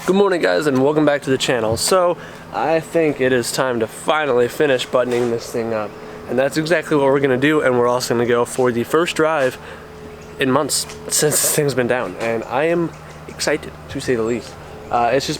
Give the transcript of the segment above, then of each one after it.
Good morning guys and welcome back to the channel. So I think it is time to finally finish buttoning this thing up, and that's exactly what we're going to do. And we're also going to go for the first drive in months since this thing's been down, and I am excited to say the least. It's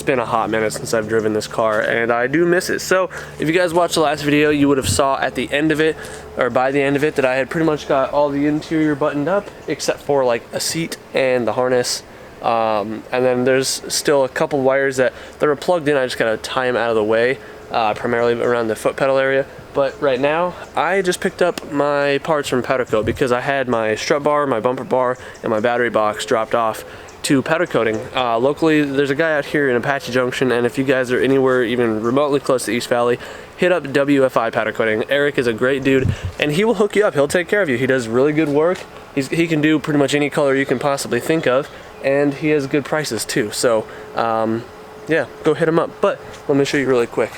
been a hot minute since I've driven this car, and I do miss it. So if you guys watched the last video, you would have saw at the end of it, or by the end of it, that I had pretty much got all the interior buttoned up except for like a seat and the harness. And then there's still a couple wires that are plugged in. I just gotta tie them out of the way, primarily around the foot pedal area. But right now, I just picked up my parts from powder coat because I had my strut bar, my bumper bar, and my battery box dropped off to powder coating. Locally, there's a guy out here in Apache Junction, and if you guys are anywhere even remotely close to East Valley, hit up WFI powder coating. Eric is a great dude, and he will hook you up. He'll take care of you. He does really good work. He can do pretty much any color you can possibly think of, and he has good prices too. So yeah, go hit him up. But let me show you really quick.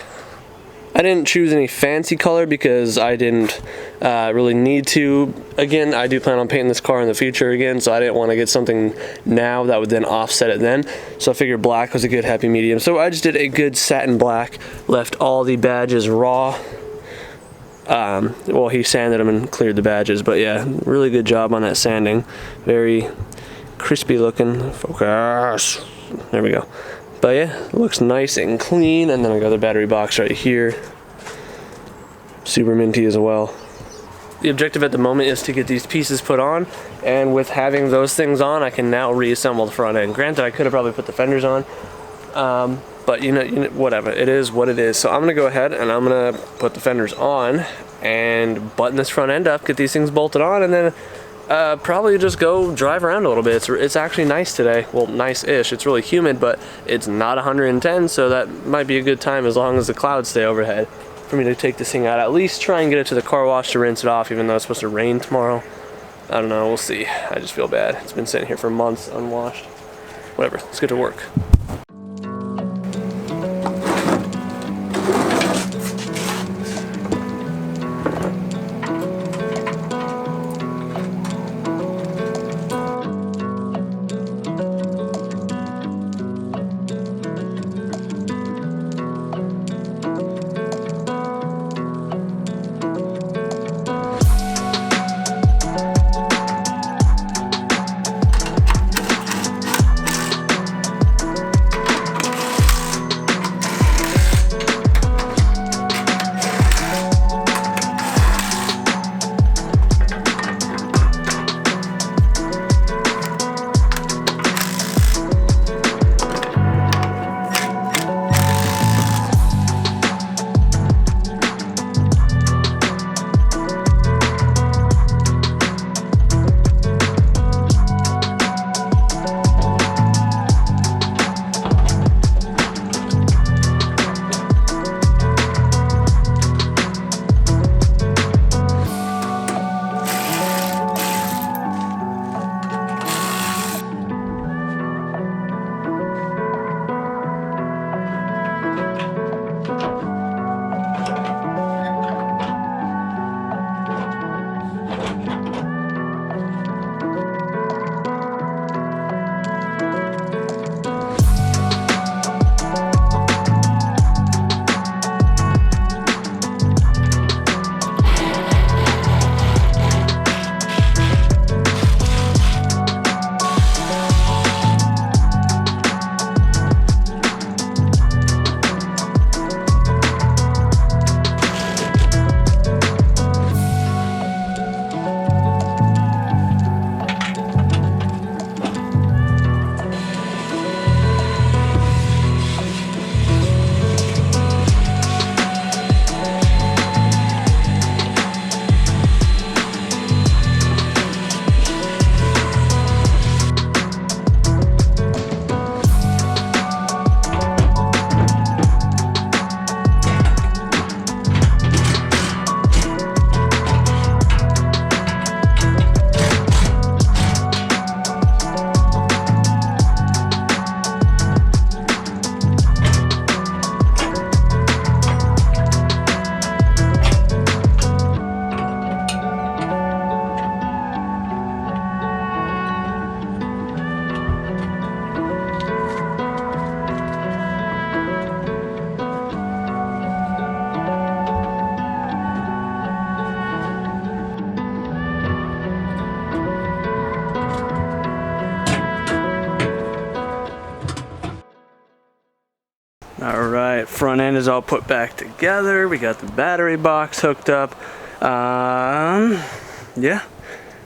I didn't choose any fancy color because I didn't really need to. Again, I do plan on painting this car in the future again, so I didn't want to get something now that would then offset it then. So I figured black was a good happy medium. So I just did a good satin black, left all the badges raw. Well, he sanded them and cleared the badges, but yeah, really good job on that sanding. Very crispy looking. Focus. There we go. But yeah, it looks nice and clean. And then I got the battery box right here. Super minty as well. The objective at the moment is to get these pieces put on, and with having those things on, I can now reassemble the front end. Granted, I could have probably put the fenders on, but you know, whatever. It is what it is. So I'm gonna go ahead and I'm gonna put the fenders on and button this front end up, get these things bolted on, and then probably just go drive around a little bit. It's actually nice today. Well, nice-ish. It's really humid, but it's not 110, so that might be a good time as long as the clouds stay overhead for me to take this thing out. At least try and get it to the car wash to rinse it off, even though it's supposed to rain tomorrow. I don't know. We'll see. I just feel bad. It's been sitting here for months unwashed. Whatever. Let's get to work. front end is all put back together. We got the battery box hooked up. Yeah,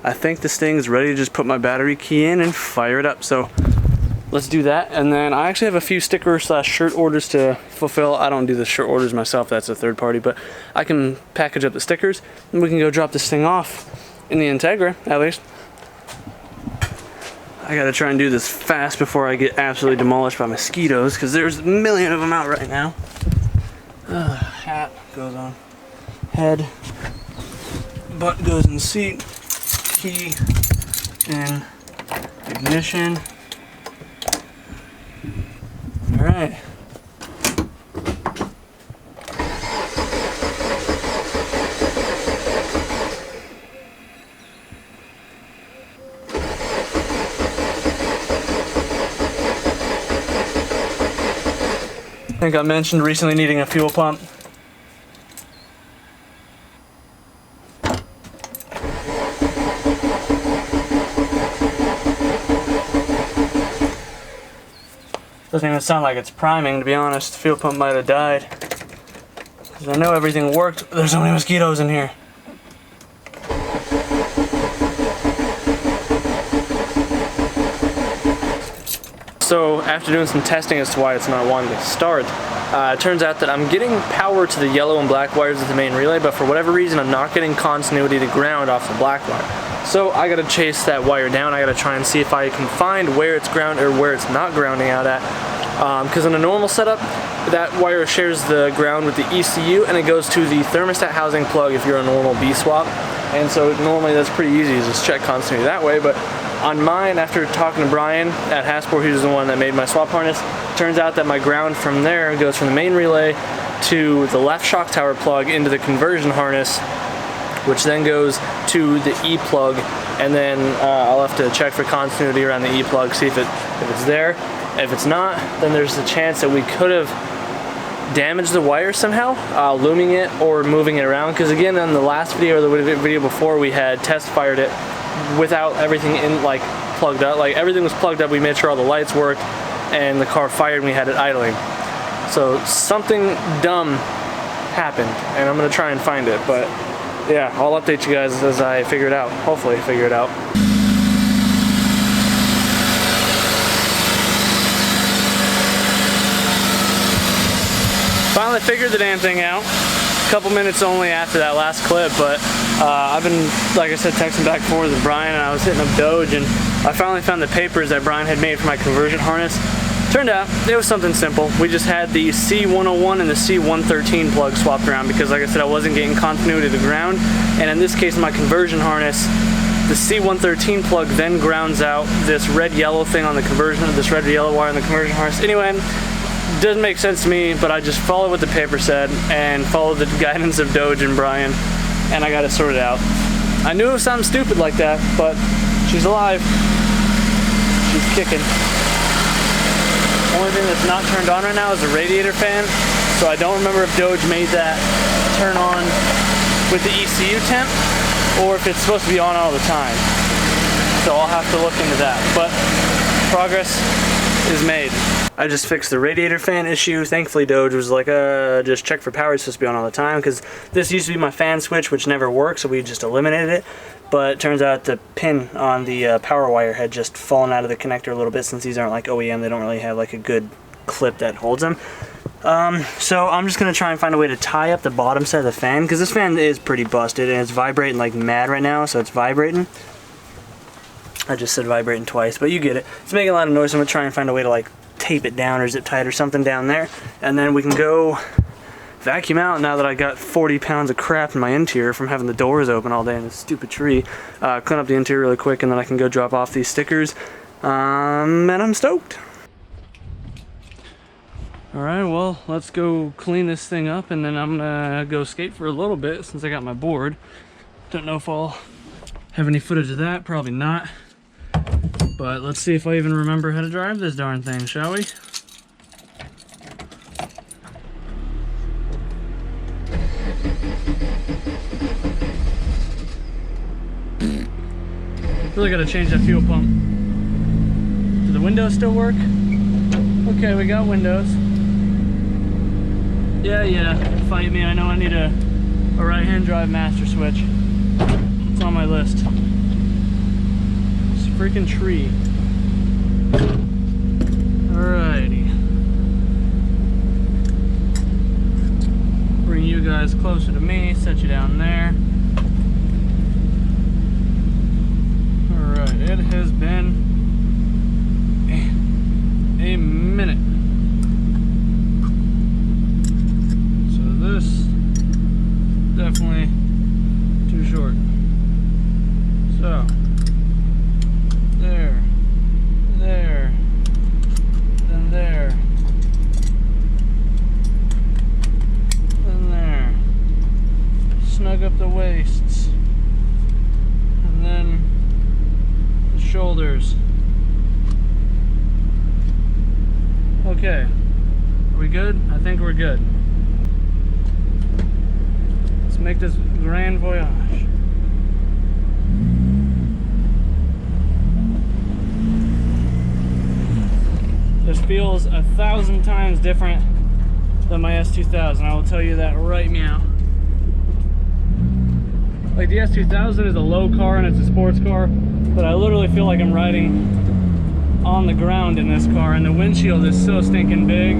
I think this thing is ready to just put my battery key in and fire it up. So let's do that. And then I actually have a few sticker/shirt orders to fulfill. I don't do the shirt orders myself, that's a third party, but I can package up the stickers and we can go drop this thing off in the Integra, at least. I gotta try and do this fast before I get absolutely demolished by mosquitoes, because there's a million of them out right now. Hat goes on head, butt goes in seat, key in ignition. All right. I think I mentioned recently needing a fuel pump. Doesn't even sound like it's priming, to be honest. The fuel pump might have died. Because I know everything worked, but there's so many mosquitoes in here. So after doing some testing as to why it's not wanting to start, it turns out that I'm getting power to the yellow and black wires of the main relay, but for whatever reason I'm not getting continuity to ground off the black wire. So I gotta chase that wire down. I gotta try and see if I can find where it's ground or where it's not grounding out at. Because in a normal setup, that wire shares the ground with the ECU and it goes to the thermostat housing plug if you're a normal B swap. And so normally that's pretty easy to just check continuity that way, but on mine, after talking to Brian at Hasport, who's the one that made my swap harness, turns out that my ground from there goes from the main relay to the left shock tower plug into the conversion harness, which then goes to the E plug, and then I'll have to check for continuity around the E plug, see if it's there. If it's not, then there's a chance that we could have damaged the wire somehow, looming it or moving it around, because again, in the last video or the video before, we had test fired it without everything in plugged up. Like everything was plugged up, we made sure all the lights worked, and the car fired and we had it idling. So something dumb happened, and I'm gonna try and find it, but yeah, I'll update you guys as I figure it out. Hopefully figure it out. Finally figured the damn thing out. A couple minutes only after that last clip, but I've been, like I said, texting back and forth with Brian, and I was hitting up Doge, and I finally found the papers that Brian had made for my conversion harness. Turned out it was something simple. We just had the C101 and the C113 plug swapped around because, like I said, I wasn't getting continuity to the ground, and in this case, my conversion harness, the C113 plug then grounds out this red-yellow thing on the conversion, this red-yellow wire on the conversion harness. Anyway, doesn't make sense to me, but I just followed what the paper said and followed the guidance of Doge and Brian, and I got it sorted out. I knew it was something stupid like that, but she's alive. She's kicking. Only thing that's not turned on right now is the radiator fan, so I don't remember if Doge made that turn on with the ECU temp or if it's supposed to be on all the time. So I'll have to look into that, but progress is made. I just fixed the radiator fan issue. Thankfully Doge was like, just check for power, it's supposed to be on all the time, because this used to be my fan switch, which never worked, so we just eliminated it. But it turns out the pin on the power wire had just fallen out of the connector a little bit, since these aren't like OEM, they don't really have like a good clip that holds them. So I'm just gonna try and find a way to tie up the bottom side of the fan, because this fan is pretty busted and it's vibrating like mad right now, so it's vibrating. I just said vibrating twice, but you get it. It's making a lot of noise, so I'm gonna try and find a way to like tape it down or zip tie it or something down there, and then we can go vacuum out now that I got 40 pounds of crap in my interior from having the doors open all day in this stupid tree. Clean up the interior really quick, and then I can go drop off these stickers, and I'm stoked. Alright, well, let's go clean this thing up, and then I'm gonna go skate for a little bit since I got my board. Don't know if I'll have any footage of that, probably not. But let's see if I even remember how to drive this darn thing, shall we? Really gotta change that fuel pump. Do the windows still work? Okay, we got windows. Yeah, fight me. I know I need a right-hand drive master switch. It's on my list. It's a freaking tree. Alrighty. Bring you guys closer to me, set you down there. Alright, it has been a minute. So this definitely too short. So there, then there, then there. Snug up the waists, and then the shoulders. Okay, are we good? I think we're good. Let's make this grand voyage. This feels 1,000 times different than my S2000. I will tell you that right now. Like, the S2000 is a low car and it's a sports car, but I literally feel like I'm riding on the ground in this car, and the windshield is so stinking big.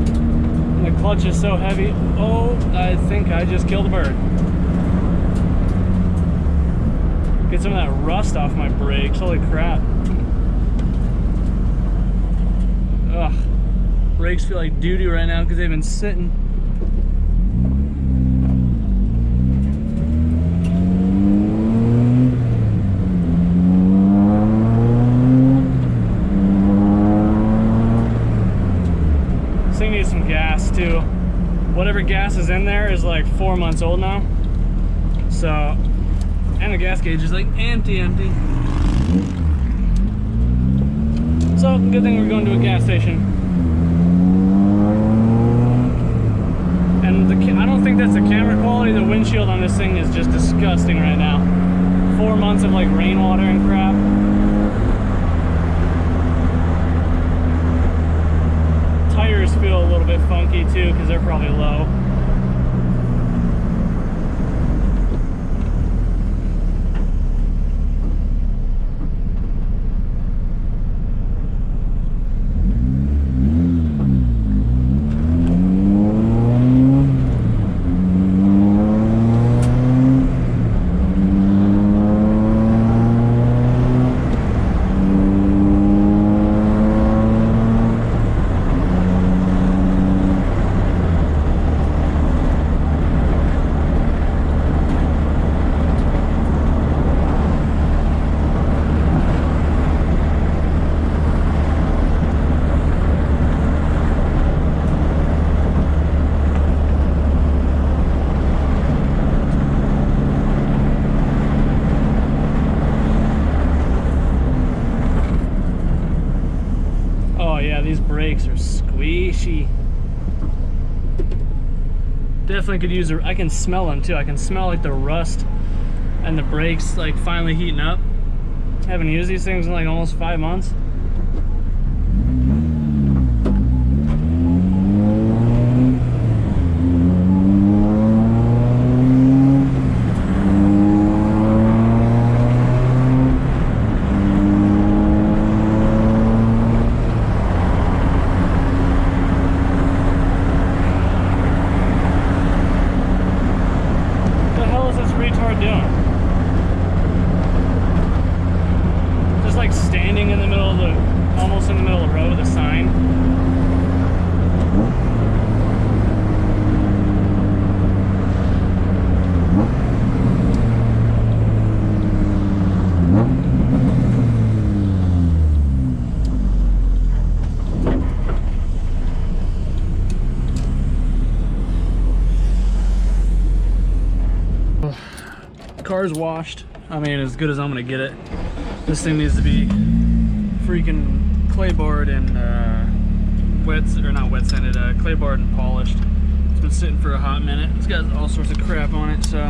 And the clutch is so heavy. Oh, I think I just killed a bird. Get some of that rust off my brakes. Holy crap. Ugh. Brakes feel like doo-doo right now because they've been sitting. This thing needs some gas too. Whatever gas is in there is like 4 months old now. So, and the gas gauge is like empty. So, good thing we're going to a gas station. And I don't think that's the camera quality. The windshield on this thing is just disgusting right now. 4 months of like rainwater and crap. Tires feel a little bit funky too because they're probably low. These brakes are squishy. Definitely could use I can smell them too. I can smell like the rust and the brakes like finally heating up. I haven't used these things in like almost 5 months. Car's washed. I mean, as good as I'm gonna get it. This thing needs to be freaking clay barred and clay barred and polished. It's been sitting for a hot minute. It's got all sorts of crap on it, so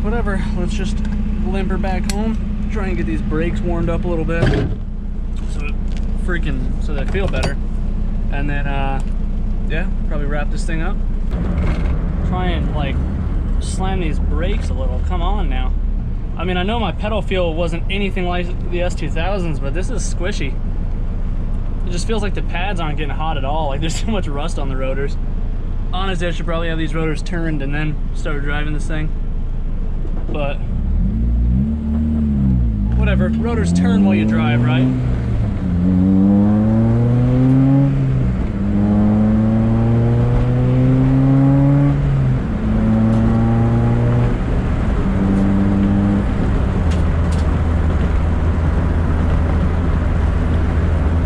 whatever. Let's just limper back home, try and get these brakes warmed up a little bit, so they feel better, and then yeah, probably wrap this thing up. Try and like slam these brakes a little. Come on now. I mean, I know my pedal feel wasn't anything like the S2000s, but this is squishy. It just feels like the pads aren't getting hot at all. Like there's too much rust on the rotors. Honestly, I should probably have these rotors turned and then start driving this thing. But whatever, rotors turn while you drive, right?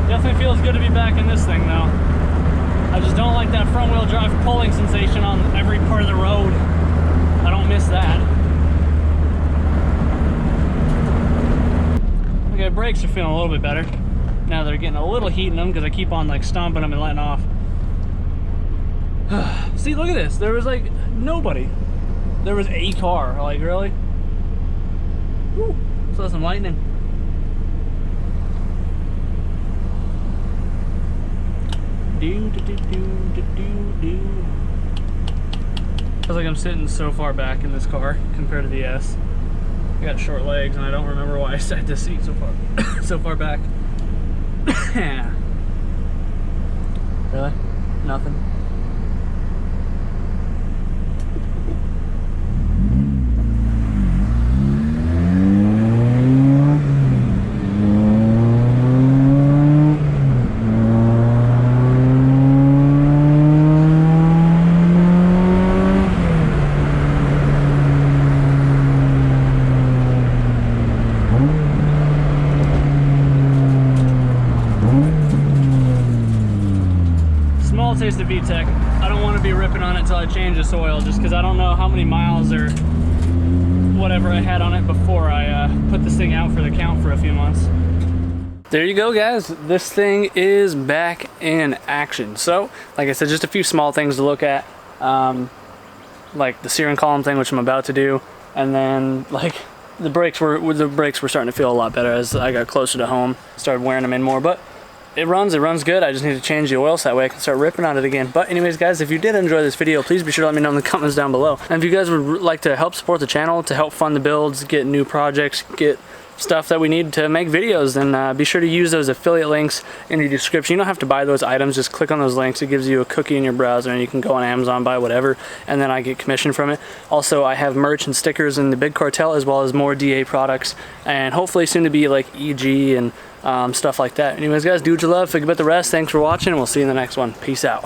Definitely feels good to be back in this thing though. I just don't like that front wheel drive pulling sensation on every part of the road. I don't miss that. Okay, brakes are feeling a little bit better. Now they're getting a little heat in them because I keep on like stomping them and letting off. See, look at this. There was like nobody. There was a car. Like, really? Woo. Saw some lightning. Feels like I'm sitting so far back in this car compared to the S. I got short legs and I don't remember why I sat this seat so far so far back. Really? Nothing? Taste of VTEC. I don't want to be ripping on it until I change this oil, just because I don't know how many miles or whatever I had on it before I put this thing out for the count for a few months. There you go, guys. This thing is back in action. So, like I said, just a few small things to look at, like the steering column thing, which I'm about to do, and then like the brakes were starting to feel a lot better as I got closer to home, started wearing them in more, but it runs good. I just need to change the oil so that way I can start ripping on it again. But anyways, guys, if you did enjoy this video, please be sure to let me know in the comments down below. And if you guys would like to help support the channel, to help fund the builds, get new projects, get stuff that we need to make videos, then be sure to use those affiliate links in the description. You don't have to buy those items, just click on those links. It gives you a cookie in your browser and you can go on Amazon, buy whatever, and then I get commission from it. Also, I have merch and stickers in the Big Cartel, as well as more DA products, and hopefully soon to be like EG and stuff like that. Anyways, guys, do what you love, forget about the rest. Thanks for watching, and we'll see you in the next one. Peace out.